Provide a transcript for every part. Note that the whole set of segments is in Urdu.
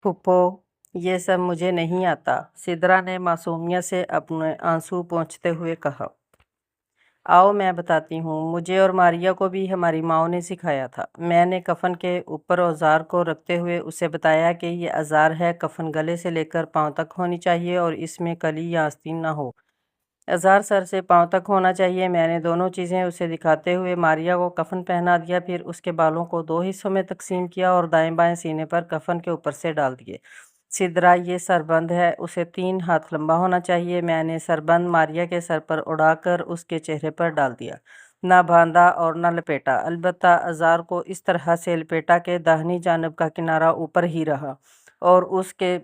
پھپھو، یہ سب مجھے نہیں آتا، سدرا نے معصومیت سے اپنے آنسو پونچھتے ہوئے کہا۔ آؤ میں بتاتی ہوں، مجھے اور ماریا کو بھی ہماری ماؤں نے سکھایا تھا۔ میں نے کفن کے اوپر اوزار کو رکھتے ہوئے اسے بتایا کہ یہ ازار ہے، کفن گلے سے لے کر پاؤں تک ہونی چاہیے اور اس میں کلی یا آستین نہ ہو۔ ازار سر سے پاؤں تک ہونا چاہیے۔ میں نے دونوں چیزیں اسے دکھاتے ہوئے ماریا کو کفن پہنا دیا، پھر اس کے بالوں کو 2 حصوں میں تقسیم کیا اور دائیں بائیں سینے پر کفن کے اوپر سے ڈال دیے۔ سدرا، یہ سربند ہے، اسے 3 ہاتھ لمبا ہونا چاہیے۔ میں نے سربند ماریا کے سر پر اڑا کر اس کے چہرے پر ڈال دیا، نہ باندھا اور نہ لپیٹا، البتہ ازار کو اس طرح سے لپیٹا کہ داہنی جانب کا کنارہ اوپر ہی رہا، اور اس کے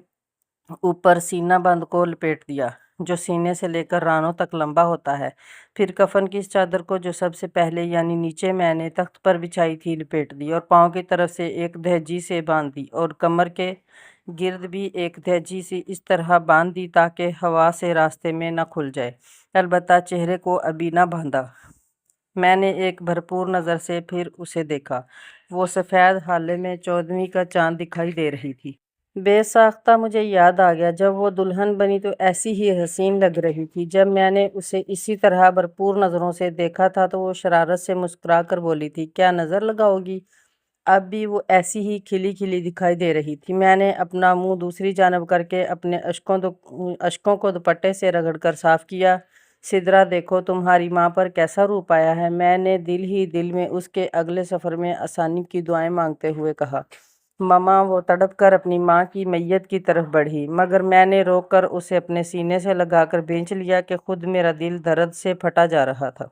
اوپر سینہ بند کو لپیٹ دیا جو سینے سے لے کر رانوں تک لمبا ہوتا ہے۔ پھر کفن کی اس چادر کو جو سب سے پہلے یعنی نیچے میں نے تخت پر بچھائی تھی لپیٹ دی اور پاؤں کی طرف سے ایک دہجی سے باندھ دی اور کمر کے گرد بھی ایک دہجی سے اس طرح باندھ دی تاکہ ہوا سے راستے میں نہ کھل جائے، البتہ چہرے کو ابھی نہ باندھا۔ میں نے ایک بھرپور نظر سے پھر اسے دیکھا، وہ سفید ہالے میں 14ویں کا چاند دکھائی دے رہی تھی۔ بے ساختہ مجھے یاد آ گیا جب وہ دلہن بنی تو ایسی ہی حسین لگ رہی تھی۔ جب میں نے اسے اسی طرح بھرپور نظروں سے دیکھا تھا تو وہ شرارت سے مسکرا کر بولی تھی، کیا نظر لگاؤ گی؟ اب بھی وہ ایسی ہی کھلی کھلی دکھائی دے رہی تھی۔ میں نے اپنا منہ دوسری جانب کر کے اپنے اشکوں کو دوپٹے سے رگڑ کر صاف کیا۔ سدرا، دیکھو تمہاری ماں پر کیسا روپ آیا ہے، میں نے دل ہی دل میں اس کے اگلے سفر میں آسانی کی دعائیں مانگتے ہوئے کہا۔ ماما، وہ تڑپ کر اپنی ماں کی میت کی طرف بڑھی، مگر میں نے روک کر اسے اپنے سینے سے لگا کر بھینچ لیا کہ خود میرا دل درد سے پھٹا جا رہا تھا۔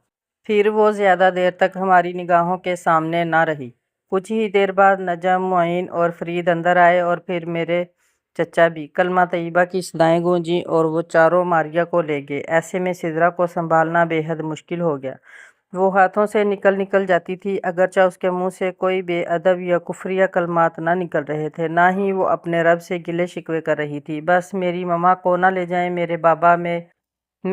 پھر وہ زیادہ دیر تک ہماری نگاہوں کے سامنے نہ رہی۔ کچھ ہی دیر بعد نجم، معین اور فرید اندر آئے اور پھر میرے چچا بھی۔ کلمہ طیبہ کی صدائیں گونجیں اور وہ چاروں ماریا کو لے گئے۔ ایسے میں سدرا کو سنبھالنا بے حد مشکل ہو گیا۔ وہ ہاتھوں سے نکل جاتی تھی، اگرچہ اس کے منہ سے کوئی بے ادب یا کفریہ کلمات نہ نکل رہے تھے، نہ ہی وہ اپنے رب سے گلے شکوے کر رہی تھی۔ بس میری ماما کو نہ لے جائیں، میرے بابا، میں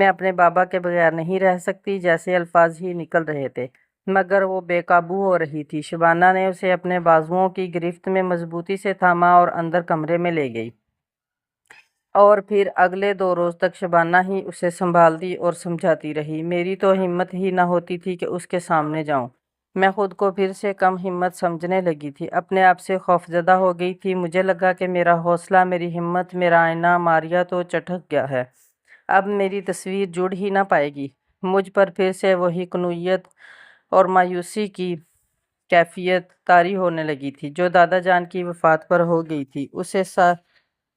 اپنے بابا کے بغیر نہیں رہ سکتی، جیسے الفاظ ہی نکل رہے تھے، مگر وہ بے قابو ہو رہی تھی۔ شبانہ نے اسے اپنے بازوؤں کی گرفت میں مضبوطی سے تھاما اور اندر کمرے میں لے گئی، اور پھر اگلے 2 روز تک شبانہ ہی اسے سنبھالتی اور سمجھاتی رہی۔ میری تو ہمت ہی نہ ہوتی تھی کہ اس کے سامنے جاؤں۔ میں خود کو پھر سے کم ہمت سمجھنے لگی تھی، اپنے آپ سے خوفزدہ ہو گئی تھی۔ مجھے لگا کہ میرا حوصلہ، میری ہمت، میرا آئینہ ماریا تو چٹک گیا ہے، اب میری تصویر جڑ ہی نہ پائے گی۔ مجھ پر پھر سے وہی قنوعیت اور مایوسی کی کیفیت طاری ہونے لگی تھی جو دادا جان کی وفات پر ہو گئی تھی۔ اسے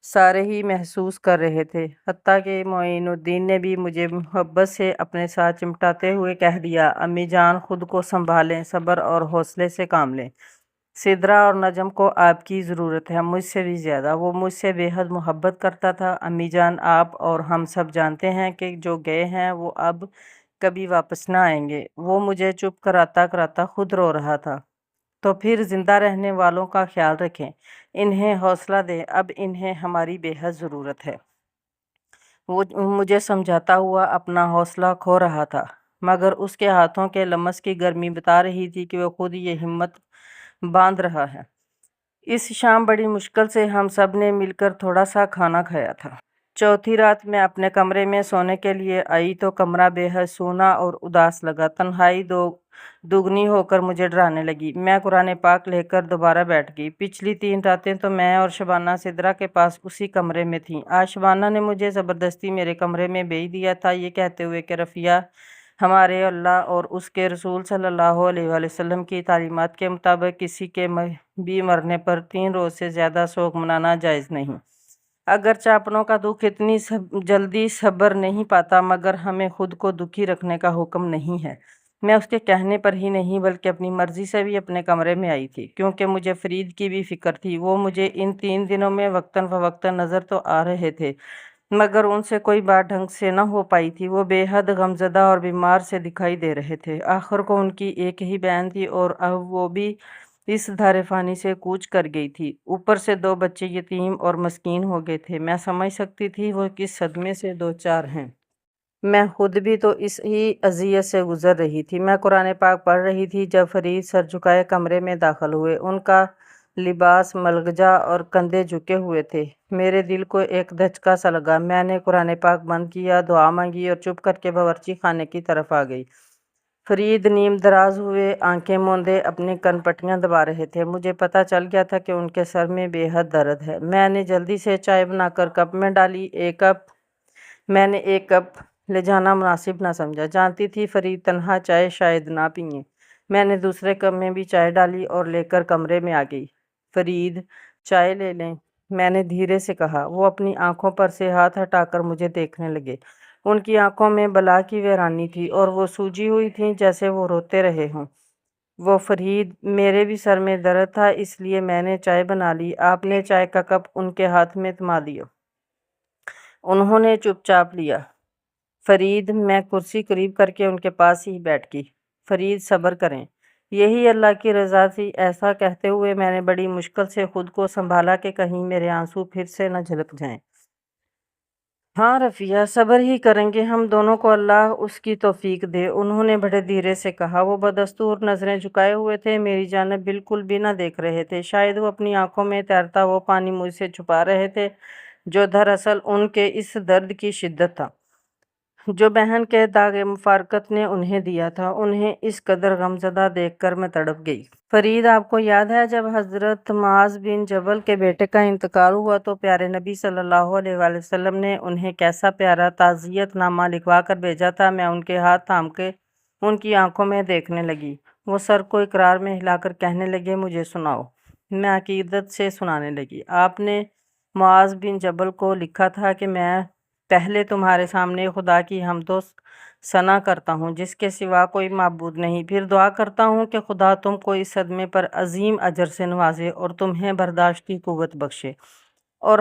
سارے ہی محسوس کر رہے تھے، حتیٰ کہ معین الدین نے بھی مجھے محبت سے اپنے ساتھ چمٹاتے ہوئے کہہ دیا، امی جان، خود کو سنبھالیں، صبر اور حوصلے سے کام لیں۔ سدرا اور نجم کو آپ کی ضرورت ہے، مجھ سے بھی زیادہ۔ وہ مجھ سے بے حد محبت کرتا تھا۔ امی جان، آپ اور ہم سب جانتے ہیں کہ جو گئے ہیں وہ اب کبھی واپس نہ آئیں گے۔ وہ مجھے چپ کراتا خود رو رہا تھا۔ تو پھر زندہ رہنے والوں کا خیال رکھیں، انہیں حوصلہ دیں، اب انہیں ہماری بے حد ضرورت ہے۔ وہ مجھے سمجھاتا ہوا اپنا حوصلہ کھو رہا تھا، مگر اس کے ہاتھوں کے لمس کی گرمی بتا رہی تھی کہ وہ خود یہ ہمت باندھ رہا ہے۔ اس شام بڑی مشکل سے ہم سب نے مل کر تھوڑا سا کھانا کھایا تھا۔ چوتھی رات میں اپنے کمرے میں سونے کے لیے آئی تو کمرہ بے حد سونا اور اداس لگا۔ تنہائی دوگنی ہو کر مجھے ڈرانے لگی۔ میں قرآن پاک لے کر دوبارہ بیٹھ گئی۔ پچھلی 3 راتیں تو میں اور شبانہ سدرا کے پاس اسی کمرے میں تھیں۔ آج شبانہ نے مجھے زبردستی میرے کمرے میں بھیج دیا تھا، یہ کہتے ہوئے کہ رفیہ، ہمارے اللہ اور اس کے رسول صلی اللہ علیہ وآلہ وسلم کی تعلیمات کے مطابق کسی کے بھی مرنے پر 3 روز سے زیادہ سوگ منانا جائز نہیں۔ اگرچہ اپنوں کا دکھ اتنی جلدی صبر نہیں پاتا، مگر ہمیں خود کو دکھی رکھنے کا حکم نہیں ہے۔ میں اس کے کہنے پر ہی نہیں بلکہ اپنی مرضی سے بھی اپنے کمرے میں آئی تھی، کیونکہ مجھے فرید کی بھی فکر تھی۔ وہ مجھے ان 3 دنوں میں وقتاً فوقتاً نظر تو آ رہے تھے، مگر ان سے کوئی بات ڈھنگ سے نہ ہو پائی تھی۔ وہ بے حد غمزدہ اور بیمار سے دکھائی دے رہے تھے۔ آخر کو ان کی ایک ہی بہن تھی اور اب وہ بھی اس دار فانی سے کوچ کر گئی تھی، اوپر سے 2 بچے یتیم اور مسکین ہو گئے تھے۔ میں سمجھ سکتی تھی وہ کس صدمے سے دوچار ہیں۔ میں خود بھی تو اس ہی اذیت سے گزر رہی تھی۔ میں قرآن پاک پڑھ رہی تھی جب فرید سر جھکائے کمرے میں داخل ہوئے۔ ان کا لباس ملگجا اور کندھے جھکے ہوئے تھے۔ میرے دل کو ایک دھچکا سا لگا۔ میں نے قرآن پاک بند کیا، دعا مانگی اور چپ کر کے باورچی خانے کی طرف آ گئی۔ فرید نیم دراز ہوئے آنکھیں موندے اپنی کن پٹیاں دبا رہے تھے۔ مجھے پتہ چل گیا تھا کہ ان کے سر میں بے حد درد ہے۔ میں نے جلدی سے چائے بنا کر کپ میں ڈالی۔ میں نے ایک کپ لے جانا مناسب نہ سمجھا۔ جانتی تھی فرید تنہا چائے شاید نہ پئیں۔ میں نے دوسرے کپ میں بھی چائے ڈالی اور لے کر کمرے میں آ گئی۔ فرید چائے لے لیں، میں نے دھیرے سے کہا۔ وہ اپنی آنکھوں پر سے ہاتھ ہٹا کر مجھے دیکھنے لگے۔ ان کی آنکھوں میں بلا کی ویرانی تھی اور وہ سوجی ہوئی تھیں جیسے وہ روتے رہے ہوں۔ وہ فرید، میرے بھی سر میں درد تھا اس لیے میں نے چائے بنا لی۔ آپ نے چائے کا کپ ان کے ہاتھ میں تھما دیا۔ انہوں نے چپ چاپ لیا۔ فرید، میں کرسی قریب کر کے ان کے پاس ہی بیٹھ گئی۔ فرید، صبر کریں، یہی اللہ کی رضا تھی۔ ایسا کہتے ہوئے میں نے بڑی مشکل سے خود کو سنبھالا کہ کہیں میرے آنسو پھر سے نہ جھلک جائیں۔ ہاں رفیہ، صبر ہی کریں گے ہم دونوں کو اللہ اس کی توفیق دے، انہوں نے بڑے دھیرے سے کہا۔ وہ بدستور نظریں جھکائے ہوئے تھے، میری جانب بالکل بھی نہ دیکھ رہے تھے۔ شاید وہ اپنی آنکھوں میں تیرتا وہ پانی مجھ سے چھپا رہے تھے جو دراصل ان کے اس درد کی شدت تھا جو بہن کے داغ مفارقت نے انہیں دیا تھا۔ انہیں اس قدر غمزدہ دیکھ کر میں تڑپ گئی۔ فرید، آپ کو یاد ہے جب حضرت معاذ بن جبل کے بیٹے کا انتقال ہوا تو پیارے نبی صلی اللہ علیہ وآلہ وسلم نے انہیں کیسا پیارا تعزیت نامہ لکھوا کر بھیجا تھا؟ میں ان کے ہاتھ تھام کے ان کی آنکھوں میں دیکھنے لگی۔ وہ سر کو اقرار میں ہلا کر کہنے لگے، مجھے سناؤ۔ میں عقیدت سے سنانے لگی۔ آپ نے معاذ بن جبل کو لکھا تھا کہ میں پہلے تمہارے سامنے خدا کی حمد و ثنا کرتا ہوں جس کے سوا کوئی معبود نہیں، پھر دعا کرتا ہوں کہ خدا تم کو اس صدمے پر عظیم اجر سے نوازے اور تمہیں برداشت کی قوت بخشے اور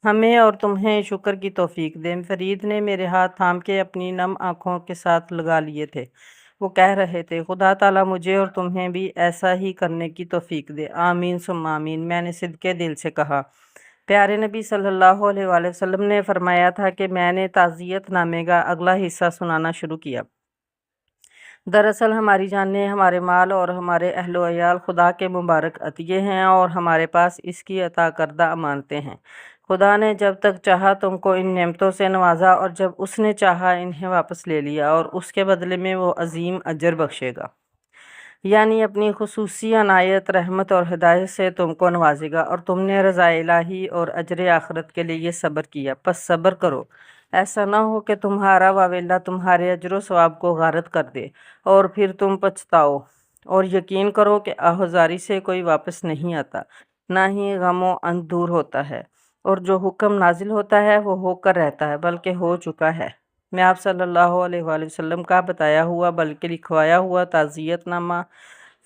ہمیں اور تمہیں شکر کی توفیق دے۔ فرید نے میرے ہاتھ تھام کے اپنی نم آنکھوں کے ساتھ لگا لیے تھے۔ وہ کہہ رہے تھے، خدا تعالیٰ مجھے اور تمہیں بھی ایسا ہی کرنے کی توفیق دے، آمین ثم آمین۔ میں نے صدقے دل سے کہا۔ پیارے نبی صلی اللہ علیہ وآلہ وسلم نے فرمایا تھا کہ میں نے تعزیت نامے کا اگلا حصہ سنانا شروع کیا۔ دراصل ہماری جانیں، ہمارے مال اور ہمارے اہل و عیال خدا کے مبارک عطیے ہیں اور ہمارے پاس اس کی عطا کردہ امانتیں ہیں۔ خدا نے جب تک چاہا تم کو ان نعمتوں سے نوازا اور جب اس نے چاہا انہیں واپس لے لیا اور اس کے بدلے میں وہ عظیم اجر بخشے گا، یعنی اپنی خصوصی عنایت، رحمت اور ہدایت سے تم کو نوازے گا اور تم نے رضا الہی اور اجر آخرت کے لیے صبر کیا، پس صبر کرو۔ ایسا نہ ہو کہ تمہارا واویلا تمہارے اجر و ثواب کو غارت کر دے اور پھر تم پچھتاؤ۔ اور یقین کرو کہ آہوازاری سے کوئی واپس نہیں آتا، نہ ہی غم و اندوہ دور ہوتا ہے، اور جو حکم نازل ہوتا ہے وہ ہو کر رہتا ہے بلکہ ہو چکا ہے۔ میں آپ صلی اللہ علیہ وآلہ وسلم کا بتایا ہوا بلکہ لکھوایا ہوا تعزیت نامہ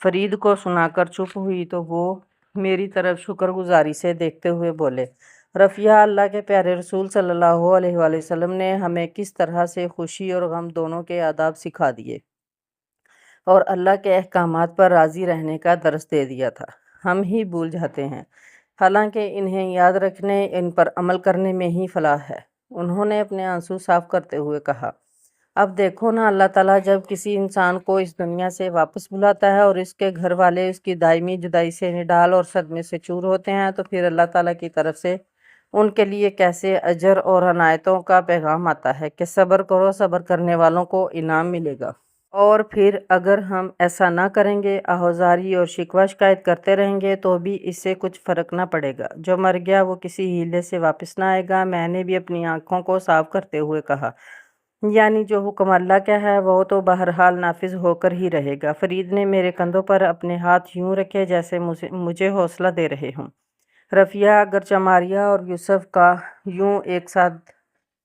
فرید کو سنا کر چپ ہوئی تو وہ میری طرف شکر گزاری سے دیکھتے ہوئے بولے، رفیہ، اللہ کے پیارے رسول صلی اللہ علیہ وآلہ وسلم نے ہمیں کس طرح سے خوشی اور غم دونوں کے آداب سکھا دیے اور اللہ کے احکامات پر راضی رہنے کا درس دے دیا تھا، ہم ہی بھول جاتے ہیں، حالانکہ انہیں یاد رکھنے، ان پر عمل کرنے میں ہی فلاح ہے۔ انہوں نے اپنے آنسو صاف کرتے ہوئے کہا، اب دیکھو نا، اللہ تعالیٰ جب کسی انسان کو اس دنیا سے واپس بلاتا ہے اور اس کے گھر والے اس کی دائمی جدائی سے نڈال اور صدمے سے چور ہوتے ہیں تو پھر اللہ تعالیٰ کی طرف سے ان کے لیے کیسے اجر اور عنایتوں کا پیغام آتا ہے کہ صبر کرو، صبر کرنے والوں کو انعام ملے گا۔ اور پھر اگر ہم ایسا نہ کریں گے، آہوازاری اور شکوہ شکایت کرتے رہیں گے تو بھی اس سے کچھ فرق نہ پڑے گا۔ جو مر گیا وہ کسی ہیلے سے واپس نہ آئے گا۔ میں نے بھی اپنی آنکھوں کو صاف کرتے ہوئے کہا، یعنی جو حکم اللہ کا ہے وہ تو بہرحال نافذ ہو کر ہی رہے گا۔ فرید نے میرے کندھوں پر اپنے ہاتھ یوں رکھے جیسے مجھے حوصلہ دے رہے ہوں۔ رفیہ، اگرچہ ماریہ اور یوسف کا یوں ایک ساتھ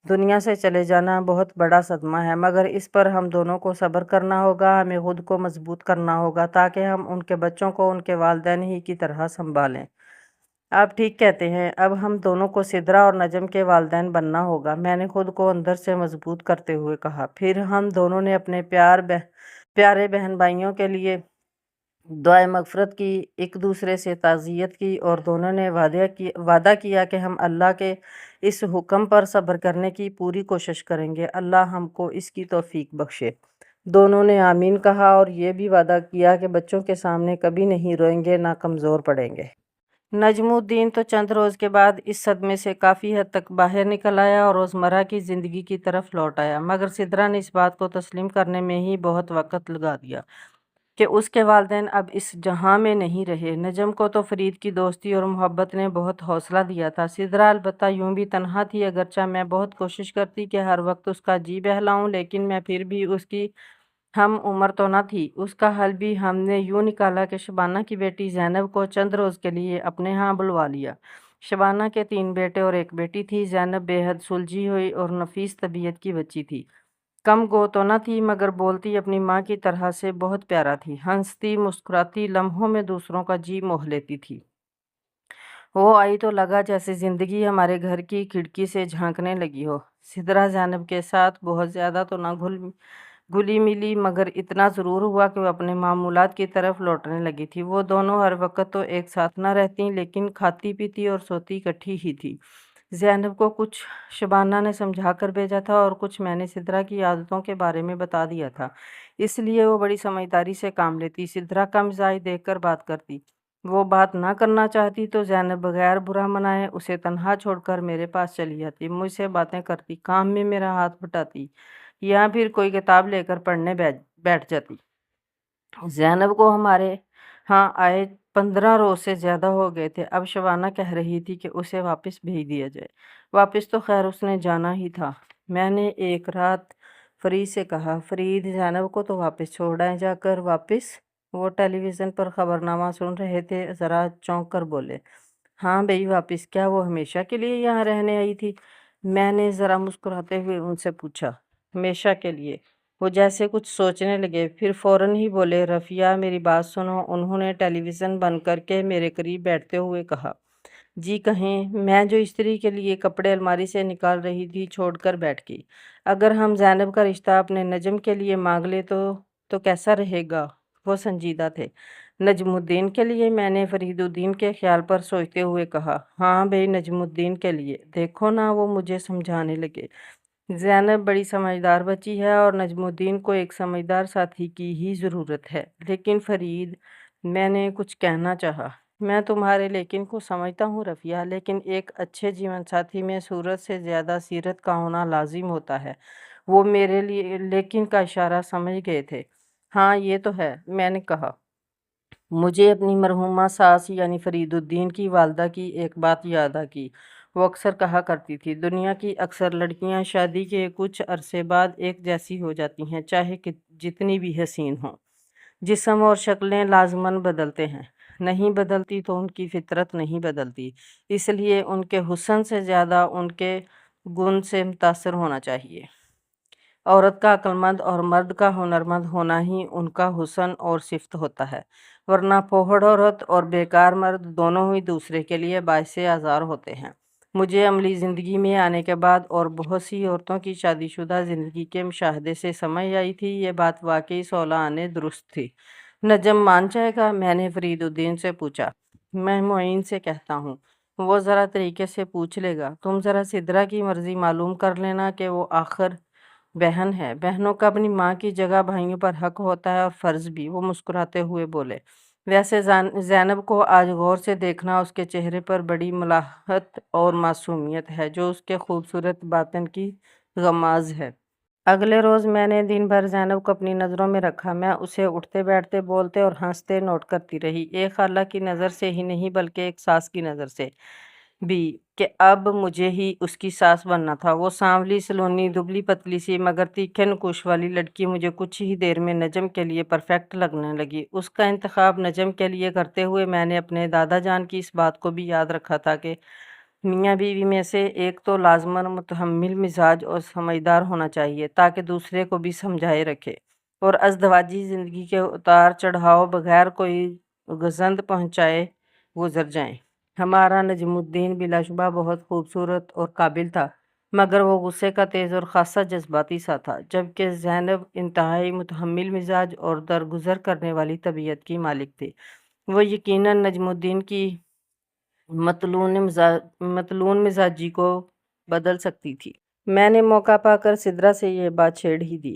دنیا سے چلے جانا بہت بڑا صدمہ ہے، مگر اس پر ہم دونوں کو صبر کرنا ہوگا، ہمیں خود کو مضبوط کرنا ہوگا تاکہ ہم ان کے بچوں کو ان کے والدین ہی کی طرح سنبھالیں۔ آپ ٹھیک کہتے ہیں، اب ہم دونوں کو سدرا اور نجم کے والدین بننا ہوگا، میں نے خود کو اندر سے مضبوط کرتے ہوئے کہا۔ پھر ہم دونوں نے اپنے پیارے بہن بھائیوں کے لیے دعائے مغفرت کی، ایک دوسرے سے تعزیت کی اور دونوں نے وعدہ کیا کہ ہم اللہ کے اس حکم پر صبر کرنے کی پوری کوشش کریں گے۔ اللہ ہم کو اس کی توفیق بخشے۔ دونوں نے آمین کہا اور یہ بھی وعدہ کیا کہ بچوں کے سامنے کبھی نہیں روئیں گے، نہ کمزور پڑیں گے۔ نجم الدین تو چند روز کے بعد اس صدمے سے کافی حد تک باہر نکل آیا اور روزمرہ کی زندگی کی طرف لوٹ آیا، مگر سدرا نے اس بات کو تسلیم کرنے میں ہی بہت وقت لگا دیا کہ اس کے والدین اب اس جہاں میں نہیں رہے۔ نجم کو تو فرید کی دوستی اور محبت نے بہت حوصلہ دیا تھا۔ سدرا البتہ یوں بھی تنہا تھی، اگرچہ میں بہت کوشش کرتی کہ ہر وقت اس کا جی بہلاؤں، لیکن میں پھر بھی اس کی ہم عمر تو نہ تھی۔ اس کا حل بھی ہم نے یوں نکالا کہ شبانہ کی بیٹی زینب کو چند روز کے لیے اپنے ہاں بلوا لیا۔ شبانہ کے 3 بیٹے اور 1 بیٹی تھی۔ زینب بے حد سلجھی ہوئی اور نفیس طبیعت کی بچی تھی۔ کم گو تو نہ تھی، مگر بولتی اپنی ماں کی طرح سے بہت پیارا تھی۔ ہنستی مسکراتی، لمحوں میں دوسروں کا جی موہ لیتی تھی۔ وہ آئی تو لگا جیسے زندگی ہمارے گھر کی کھڑکی سے جھانکنے لگی ہو۔ سدرا زینب کے ساتھ بہت زیادہ تو نہ گھلی ملی، مگر اتنا ضرور ہوا کہ وہ اپنے معمولات کی طرف لوٹنے لگی تھی۔ وہ دونوں ہر وقت تو ایک ساتھ نہ رہتیں، لیکن کھاتی پیتی اور سوتی اکٹھی ہی تھی۔ زینب کو کچھ شبانہ نے سمجھا کر بھیجا تھا اور کچھ میں نے سدرا کی عادتوں کے بارے میں بتا دیا تھا، اس لیے وہ بڑی سمجھداری سے کام لیتی۔ سدرا کا مزاج دیکھ کر بات کرتی۔ وہ بات نہ کرنا چاہتی تو زینب بغیر برا منائے اسے تنہا چھوڑ کر میرے پاس چلی جاتی، مجھ سے باتیں کرتی، کام میں میرا ہاتھ بٹاتی یا پھر کوئی کتاب لے کر پڑھنے بیٹھ جاتی۔ زینب کو ہمارے ہاں آئے 15 روز سے زیادہ ہو گئے تھے۔ اب شبانہ کہہ رہی تھی کہ اسے واپس بھیج دیا جائے۔ واپس تو خیر اس نے جانا ہی تھا۔ میں نے ایک رات فرید سے کہا، فرید زینب کو تو واپس چھوڑ آئے جا کر۔ واپس؟ وہ ٹیلی ویژن پر خبرنامہ سن رہے تھے، ذرا چونک کر بولے، ہاں بھئی واپس؟ کیا وہ ہمیشہ کے لیے یہاں رہنے آئی تھی؟ میں نے ذرا مسکراتے ہوئے ان سے پوچھا۔ ہمیشہ کے لیے؟ وہ جیسے کچھ سوچنے لگے، پھر فوراً ہی بولے، رفیہ میری بات سنو۔ انہوں نے ٹیلی ویژن بند کر کے میرے قریب بیٹھتے ہوئے کہا، جی کہیں۔ میں جو استری کے لیے کپڑے الماری سے نکال رہی تھی چھوڑ کر بیٹھ گئی۔ اگر ہم زینب کا رشتہ اپنے نجم کے لیے مانگ لیں تو کیسا رہے گا؟ وہ سنجیدہ تھے۔ نجم الدین کے لیے؟ میں نے فرید الدین کے خیال پر سوچتے ہوئے کہا، ہاں بھئی نجم الدین کے لیے۔ دیکھو نا، وہ مجھے سمجھانے لگے، زینب بڑی سمجھدار بچی ہے اور نجم الدین کو ایک سمجھدار ساتھی کی ہی ضرورت ہے۔ لیکن فرید، میں نے کچھ کہنا چاہا۔ میں تمہارے لیکن کو سمجھتا ہوں رفیہ، لیکن ایک اچھے جیون ساتھی میں صورت سے زیادہ سیرت کا ہونا لازم ہوتا ہے۔ وہ میرے لیے لیکن کا اشارہ سمجھ گئے تھے۔ ہاں یہ تو ہے، میں نے کہا۔ مجھے اپنی مرحومہ ساس یعنی فرید الدین کی والدہ کی ایک بات یاد آ گئی۔ وہ اکثر کہا کرتی تھی، دنیا کی اکثر لڑکیاں شادی کے کچھ عرصے بعد ایک جیسی ہو جاتی ہیں، چاہے جتنی بھی حسین ہوں۔ جسم اور شکلیں لازماً بدلتے ہیں، نہیں بدلتی تو ان کی فطرت نہیں بدلتی، اس لیے ان کے حسن سے زیادہ ان کے گن سے متاثر ہونا چاہیے۔ عورت کا عقلمند اور مرد کا ہنرمند ہونا ہی ان کا حسن اور صفت ہوتا ہے، ورنہ پوہڑ عورت اور بیکار مرد دونوں ہی دوسرے کے لیے باعث آزار ہوتے ہیں۔ مجھے عملی زندگی میں آنے کے بعد اور بہت سی عورتوں کی شادی شدہ زندگی کے مشاہدے سے سمجھ آئی تھی، یہ بات واقعی صولانِ درست تھی۔ نجم مان جائے گا؟ میں نے فرید الدین سے پوچھا۔ میں معین سے کہتا ہوں، وہ ذرا طریقے سے پوچھ لے گا۔ تم ذرا سدرا کی مرضی معلوم کر لینا کہ وہ آخر بہن ہے، بہنوں کا اپنی ماں کی جگہ بھائیوں پر حق ہوتا ہے اور فرض بھی۔ وہ مسکراتے ہوئے بولے، ویسے زینب کو آج غور سے دیکھنا، اس کے چہرے پر بڑی ملاحت اور معصومیت ہے جو اس کے خوبصورت باطن کی غماز ہے۔ اگلے روز میں نے دن بھر زینب کو اپنی نظروں میں رکھا۔ میں اسے اٹھتے بیٹھتے بولتے اور ہنستے نوٹ کرتی رہی، ایک خالہ کی نظر سے ہی نہیں بلکہ ایک ساس کی نظر سے بھی، کہ اب مجھے ہی اس کی ساس بننا تھا۔ وہ سانولی سلونی دبلی پتلی سی مگر تیکھے نکوش والی لڑکی مجھے کچھ ہی دیر میں نجم کے لیے پرفیکٹ لگنے لگی۔ اس کا انتخاب نجم کے لیے کرتے ہوئے میں نے اپنے دادا جان کی اس بات کو بھی یاد رکھا تھا کہ میاں بیوی میں سے ایک تو لازماً متحمل مزاج اور سمجھدار ہونا چاہیے تاکہ دوسرے کو بھی سمجھائے رکھے اور ازدواجی زندگی کے اتار چڑھاؤ بغیر کوئی گزند پہنچائے گزر جائیں۔ ہمارا نجم الدین بلا شبہ بہت خوبصورت اور قابل تھا، مگر وہ غصے کا تیز اور خاصا جذباتی سا تھا، جبکہ زینب انتہائی متحمل مزاج اور درگزر کرنے والی طبیعت کی مالک تھی۔ وہ یقیناً نجم الدین کی متلون مزاجی کو بدل سکتی تھی۔ میں نے موقع پا کر سدرا سے یہ بات چھیڑ ہی دی۔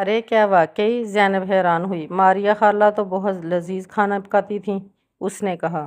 ارے کیا واقعی؟ زینب حیران ہوئی۔ ماریہ خالہ تو بہت لذیذ کھانا پکاتی تھیں، اس نے کہا۔